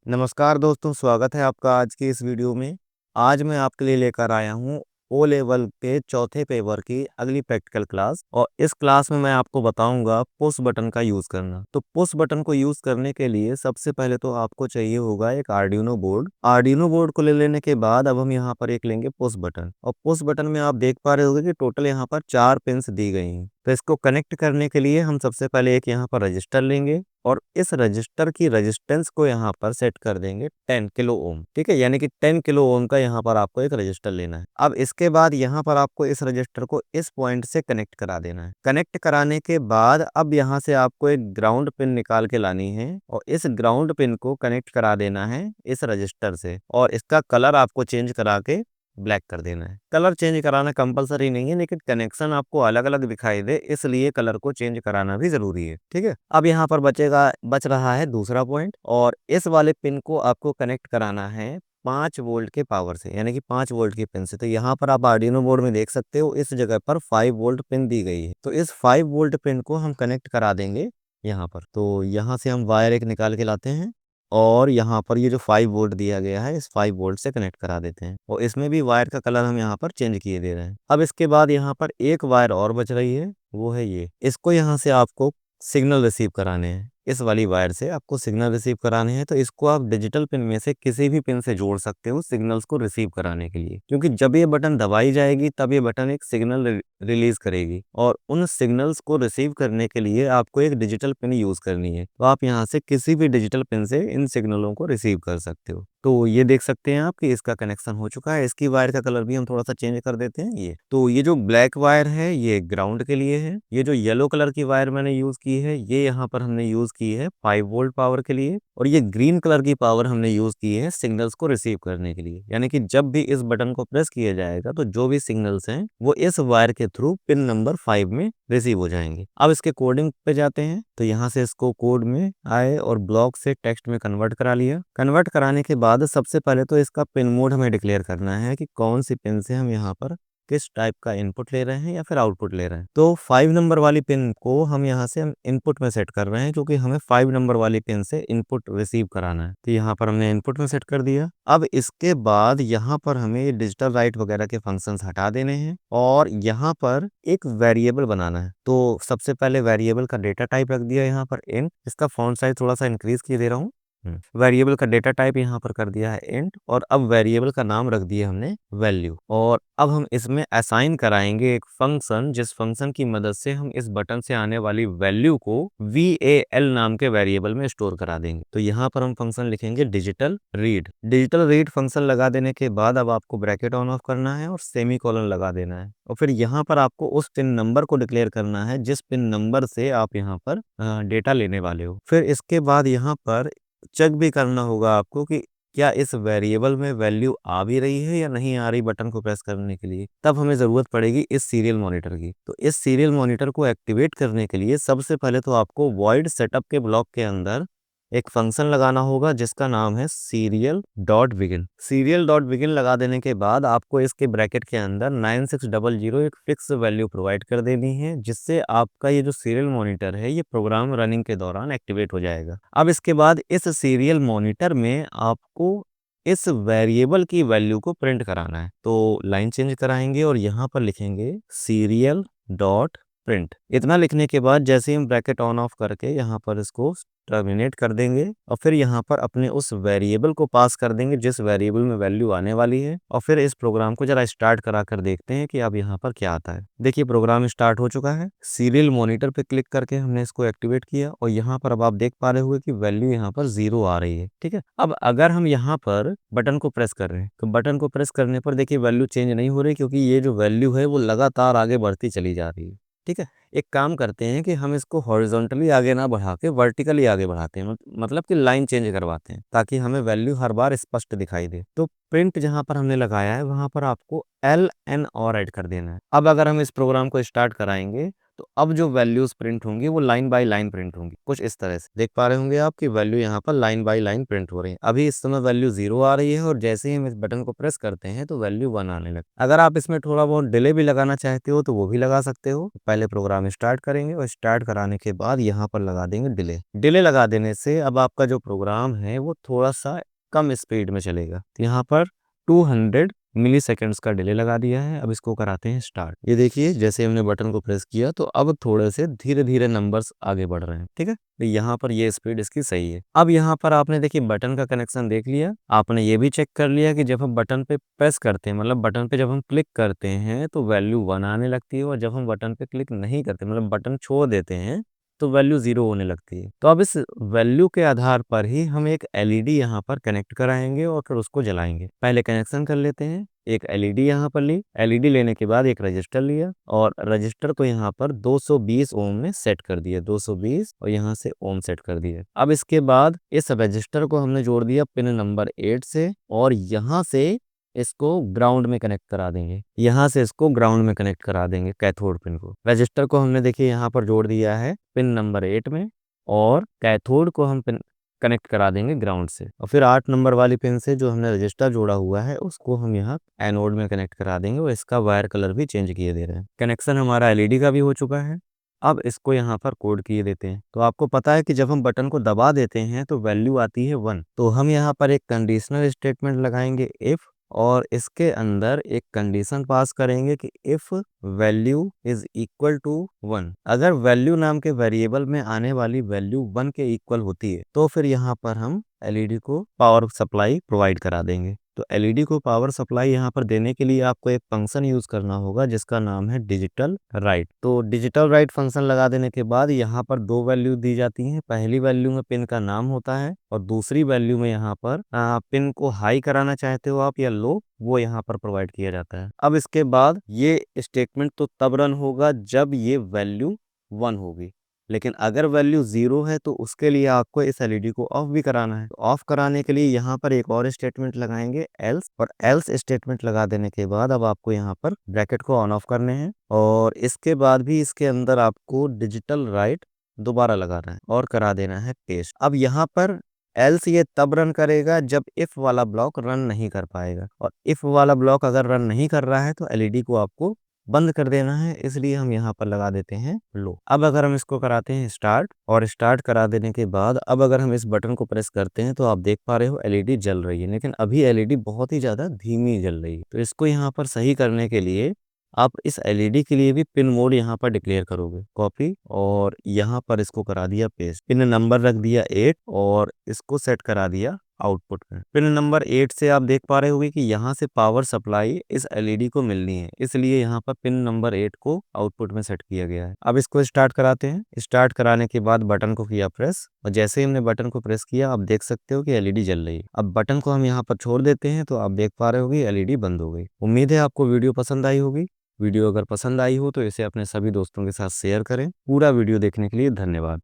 नमस्कार दोस्तों, स्वागत है आपका आज की इस वीडियो में। आज मैं आपके लिए लेकर आया हूँ ओ लेवल के चौथे पेपर की अगली प्रैक्टिकल क्लास। और इस क्लास में मैं आपको बताऊंगा पुश बटन का यूज़ करना। तो पुश बटन को यूज़ करने के लिए सबसे पहले तो आपको चाहिए होगा एक आर्डिनो बोर्ड। आर्डिनो बोर्ड को ले लेने के बाद अब हम यहाँ पर एक लेंगे पुश बटन। और पुश बटन में आप देख पा रहे होंगे कि टोटल यहाँ पर 4 पिन्स दी गई हैं। तो इसको कनेक्ट करने के लिए हम सबसे पहले एक यहाँ पर रजिस्टर लेंगे और इस रजिस्टर की रेजिस्टेंस को यहाँ पर सेट कर देंगे 10 किलो ओम। ठीक है, यानी कि 10 किलो ओम का यहाँ पर आपको एक रजिस्टर लेना है। अब इसके बाद यहाँ पर आपको इस रजिस्टर को इस पॉइंट से कनेक्ट करा देना है। कनेक्ट कराने के बाद अब यहाँ से आपको एक ग्राउंड पिन निकाल के लानी है और इस ग्राउंड पिन को कनेक्ट करा देना है इस रजिस्टर से। और इसका कलर आपको चेंज करा के ब्लैक कर देना है। कलर चेंज कराना कंपलसरी नहीं है, लेकिन कनेक्शन आपको अलग अलग दिखाई दे इसलिए कलर को चेंज कराना भी जरूरी है। ठीक है, अब यहाँ पर बच रहा है दूसरा पॉइंट और इस वाले पिन को आपको कनेक्ट कराना है 5 वोल्ट के पावर से, यानी कि 5 वोल्ट की पिन से। तो यहाँ पर आप आर्डिनो बोर्ड में देख सकते हो इस जगह पर 5 वोल्ट पिन दी गई है। तो इस 5 वोल्ट पिन को हम कनेक्ट करा देंगे यहाँ पर। तो यहाँ से हम वायर एक निकाल के लाते हैं और यहाँ पर ये जो 5 वोल्ट दिया गया है इस 5 वोल्ट से कनेक्ट करा देते हैं। और इसमें भी वायर का कलर हम यहाँ पर चेंज किए दे रहे हैं। अब इसके बाद यहाँ पर एक वायर और बच रही है, वो है ये। इसको यहाँ से आपको सिग्नल रिसीव कराने हैं। इस वाली वायर से आपको सिग्नल रिसीव कराने हैं। तो इसको आप डिजिटल पिन में से किसी भी पिन से जोड़ सकते हो सिग्नल्स को रिसीव कराने के लिए, क्योंकि जब ये बटन दबाई जाएगी तब ये बटन एक सिग्नल रिलीज करेगी और उन सिग्नल्स को रिसीव करने के लिए आपको एक डिजिटल पिन यूज करनी है। तो आप यहाँ से किसी भी डिजिटल पिन से इन सिग्नलों को रिसीव कर सकते हो। तो ये देख सकते हैं आप कि इसका कनेक्शन हो चुका है। इसकी वायर का कलर भी हम थोड़ा सा चेंज कर देते हैं। ये जो ब्लैक वायर है ये ग्राउंड के लिए है। ये जो येलो कलर की वायर मैंने यूज की है ये यहाँ पर हमने यूज की है 5 वोल्ट पावर के लिए। और ये ग्रीन कलर की पावर हमने यूज की है सिग्नल्स को रिसीव करने के लिए, यानी कि जब भी इस बटन को प्रेस किया जाएगा तो जो भी सिग्नल्स हैं वो इस वायर के थ्रू पिन नंबर 5 में रिसीव हो जाएंगे। अब इसके कोडिंग पे जाते हैं। तो यहाँ से इसको कोड में आए और ब्लॉक से टेक्स्ट में कन्वर्ट करा लिया। कन्वर्ट कराने के बाद सबसे पहले तो इसका पिन मोड हमें डिक्लेयर करना है कि कौन सी पिन से हम यहाँ पर किस टाइप का इनपुट ले रहे हैं या फिर आउटपुट ले रहे हैं। तो 5 नंबर वाली पिन को हम यहाँ से हम इनपुट में सेट कर रहे हैं, क्योंकि हमें 5 नंबर वाली पिन से इनपुट रिसीव कराना है। तो यहाँ पर हमने इनपुट में सेट कर दिया। अब इसके बाद यहाँ पर हमें डिजिटल राइट वगैरह के फंक्शंस हटा देने हैं और यहाँ पर एक वेरिएबल बनाना है। तो सबसे पहले वेरिएबल का डेटा टाइप रख दिया यहाँ पर इंट। इसका फॉन्ट साइज थोड़ा सा इंक्रीज किए दे रहा हूँ। वेरिएबल का डेटा टाइप यहाँ पर कर दिया है इंट और अब वेरिएबल का नाम रख दिया हमने वैल्यू। और अब हम इसमें असाइन कराएंगे एक फंक्शन, जिस फंक्शन की मदद से हम इस बटन से आने वाली वैल्यू को VAL नाम के वेरिएबल में स्टोर करा देंगे। तो यहाँ पर हम फंक्शन लिखेंगे digital read. Digital read function लगा देने के बाद अब आपको ब्रैकेट ऑन ऑफ करना है और सेमी कॉलन लगा देना है। और फिर यहाँ पर आपको उस पिन नंबर को डिक्लेयर करना है जिस पिन नंबर से आप यहाँ पर डेटा लेने वाले हो। फिर इसके बाद यहाँ पर चेक भी करना होगा आपको कि क्या इस वेरिएबल में वैल्यू आ भी रही है या नहीं आ रही बटन को प्रेस करने के लिए। तब हमें ज़रूरत पड़ेगी इस सीरियल मॉनिटर की। तो इस सीरियल मॉनिटर को एक्टिवेट करने के लिए सबसे पहले तो आपको वॉइड सेटअप के ब्लॉक के अंदर एक फंक्शन लगाना होगा जिसका नाम है serial dot begin. Serial dot begin लगा देने के बाद आपको इसके ब्रैकेट के अंदर 9600 एक फिक्स वैल्यू प्रोवाइड कर देनी है, जिससे आपका ये जो सीरियल मॉनिटर है ये प्रोग्राम रनिंग के दौरान एक्टिवेट हो जाएगा। अब इसके बाद इस सीरियल मॉनिटर में आपको इस वेरिएबल की वैल्यू को प्रिंट कराना है। तो लाइन चेंज कराएंगे और यहाँ पर लिखेंगे सीरियल डॉट प्रिंट। इतना लिखने के बाद जैसे ही हम ब्रैकेट ऑन ऑफ करके यहाँ पर इसको टर्मिनेट कर देंगे और फिर यहाँ पर अपने उस वेरिएबल को पास कर देंगे जिस वेरिएबल में वैल्यू आने वाली है। और फिर इस प्रोग्राम को जरा स्टार्ट करा कर देखते हैं कि अब यहाँ पर क्या आता है। देखिए प्रोग्राम स्टार्ट हो चुका है। सीरियल मॉनिटर पे क्लिक करके हमने इसको एक्टिवेट किया और यहाँ पर अब आप देख पा रहे होंगे कि वैल्यू यहाँ पर 0 आ रही है। ठीक है, अब अगर हम यहाँ पर बटन को प्रेस कर रहे हैं तो बटन को प्रेस करने पर देखिए वैल्यू चेंज नहीं हो रही, क्योंकि ये जो वैल्यू है वो लगातार आगे बढ़ती चली जा रही है। ठीक है, एक काम करते हैं कि हम इसको हॉरिजॉन्टली आगे ना बढ़ा के वर्टिकली आगे बढ़ाते हैं, मतलब कि लाइन चेंज करवाते हैं ताकि हमें वैल्यू हर बार स्पष्ट दिखाई दे। तो प्रिंट जहां पर हमने लगाया है वहां पर आपको LN और ऐड कर देना है। अब अगर हम इस प्रोग्राम को स्टार्ट कराएंगे तो अब जो वैल्यूज प्रिंट होंगी वो लाइन बाय लाइन प्रिंट होंगी, कुछ इस तरह से देख पा रहे होंगे आप कि वैल्यू यहाँ पर लाइन बाय लाइन प्रिंट हो रही है। अभी इस समय वैल्यू 0 आ रही है और जैसे ही हम इस बटन को प्रेस करते हैं तो वैल्यू 1 आने लगती है। अगर आप इसमें थोड़ा बहुत डिले भी लगाना चाहते हो तो वो भी लगा सकते हो। पहले प्रोग्राम स्टार्ट करेंगे और स्टार्ट कराने के बाद यहाँ पर लगा देंगे डिले। डिले लगा देने से अब आपका जो प्रोग्राम है वो थोड़ा सा कम स्पीड में चलेगा। तो यहाँ पर 200 मिली सेकेंड्स का डिले लगा दिया है। अब इसको कराते हैं स्टार्ट। ये देखिए जैसे हमने बटन को प्रेस किया तो अब थोड़े से धीरे धीरे नंबर्स आगे बढ़ रहे हैं। ठीक है, तो यहाँ पर ये स्पीड इसकी सही है। अब यहाँ पर आपने देखिए बटन का कनेक्शन देख लिया। आपने ये भी चेक कर लिया कि जब हम बटन पे प्रेस करते हैं, मतलब बटन पे जब हम क्लिक करते हैं तो वैल्यू 1 आने लगती है, और जब हम बटन पे क्लिक नहीं करते, मतलब बटन छोड़ देते हैं, तो वैल्यू 0 होने लगती है। तो अब इस वैल्यू के आधार पर ही हम एक एलईडी यहाँ पर कनेक्ट कराएंगे और फिर उसको जलाएंगे। पहले कनेक्शन कर लेते हैं। एक एलईडी यहाँ पर ली, एलईडी लेने के बाद एक रजिस्टर लिया और रजिस्टर को यहाँ पर 220 ओम में सेट कर दिया, 220 और यहाँ से ओम सेट कर दिया। अब इसके बाद इस रजिस्टर को हमने जोड़ दिया पिन नंबर 8 से, और यहाँ से इसको ग्राउंड में कनेक्ट करा देंगे। यहाँ से इसको ग्राउंड में कनेक्ट करा देंगे कैथोड पिन को। रजिस्टर को हमने देखिए यहाँ पर जोड़ दिया है पिन नंबर 8 में, और कैथोड को हम पिन कनेक्ट करा देंगे ग्राउंड से, और फिर 8 नंबर वाली पिन से जो हमने रजिस्टर जोड़ा हुआ है उसको हम यहाँ एनोड में कनेक्ट करा देंगे, और इसका वायर कलर भी चेंज किए दे रहे हैं। कनेक्शन हमारा एलईडी का भी हो चुका है। अब इसको यहाँ पर कोड किए देते हैं। तो आपको पता है कि जब हम बटन को दबा देते हैं तो वैल्यू आती है 1। तो हम यहाँ पर एक कंडीशनल स्टेटमेंट लगाएंगे इफ, और इसके अंदर एक कंडीशन पास करेंगे कि if value is equal to 1। अगर वैल्यू नाम के वेरिएबल में आने वाली वैल्यू 1 के इक्वल होती है तो फिर यहाँ पर हम एलईडी को पावर सप्लाई प्रोवाइड करा देंगे। तो एलईडी को पावर सप्लाई यहाँ पर देने के लिए आपको एक फंक्शन यूज करना होगा जिसका नाम है डिजिटल राइट। तो डिजिटल राइट फंक्शन लगा देने के बाद यहाँ पर दो वैल्यू दी जाती हैं। पहली वैल्यू में पिन का नाम होता है और दूसरी वैल्यू में यहाँ पर पिन को हाई कराना चाहते हो आप या लो, वो यहाँ पर प्रोवाइड किया जाता है। अब इसके बाद ये स्टेटमेंट तो तब रन होगा जब ये वैल्यू 1 होगी, लेकिन अगर वैल्यू 0 है तो उसके लिए आपको इस एलईडी को ऑफ भी कराना है। तो ऑफ कराने के लिए यहाँ पर एक और स्टेटमेंट लगाएंगे एल्स, और एल्स स्टेटमेंट लगा देने के बाद अब आपको यहाँ पर ब्रैकेट को ऑन ऑफ करने हैं, और इसके बाद भी इसके अंदर आपको डिजिटल राइट दोबारा लगाना है और करा देना है पेस्ट। अब यहाँ पर एल्स ये तब रन करेगा जब इफ वाला ब्लॉक रन नहीं कर पाएगा, और इफ वाला ब्लॉक अगर रन नहीं कर रहा है तो एलईडी को आपको बंद कर देना है, इसलिए हम यहाँ पर लगा देते हैं लो। अब अगर हम इसको कराते हैं स्टार्ट, और स्टार्ट करा देने के बाद अब अगर हम इस बटन को प्रेस करते हैं तो आप देख पा रहे हो एलईडी जल रही है, लेकिन अभी एलईडी बहुत ही ज्यादा धीमी जल रही है। तो इसको यहाँ पर सही करने के लिए आप इस एलईडी के लिए भी पिन मोड यहाँ पर डिक्लेयर करोगे, कॉपी, और यहाँ पर इसको करा दिया पेस्ट। पिन नंबर रख दिया 8 और इसको सेट करा दिया आउटपुट में। पिन नंबर 8 से आप देख पा रहे होगे कि यहाँ से पावर सप्लाई इस एलईडी को मिलनी है, इसलिए यहाँ पर पिन नंबर 8 को आउटपुट में सेट किया गया है। अब इसको स्टार्ट कराते हैं। स्टार्ट कराने के बाद बटन को किया प्रेस, और जैसे ही हमने बटन को प्रेस किया आप देख सकते हो कि एलईडी जल रही है। अब बटन को हम यहाँ पर छोड़ देते हैं तो आप देख पा रहे होगे एलईडी बंद हो गई। उम्मीद है आपको वीडियो पसंद आई होगी। वीडियो अगर पसंद आई हो तो इसे अपने सभी दोस्तों के साथ शेयर करें। पूरा वीडियो देखने के लिए धन्यवाद।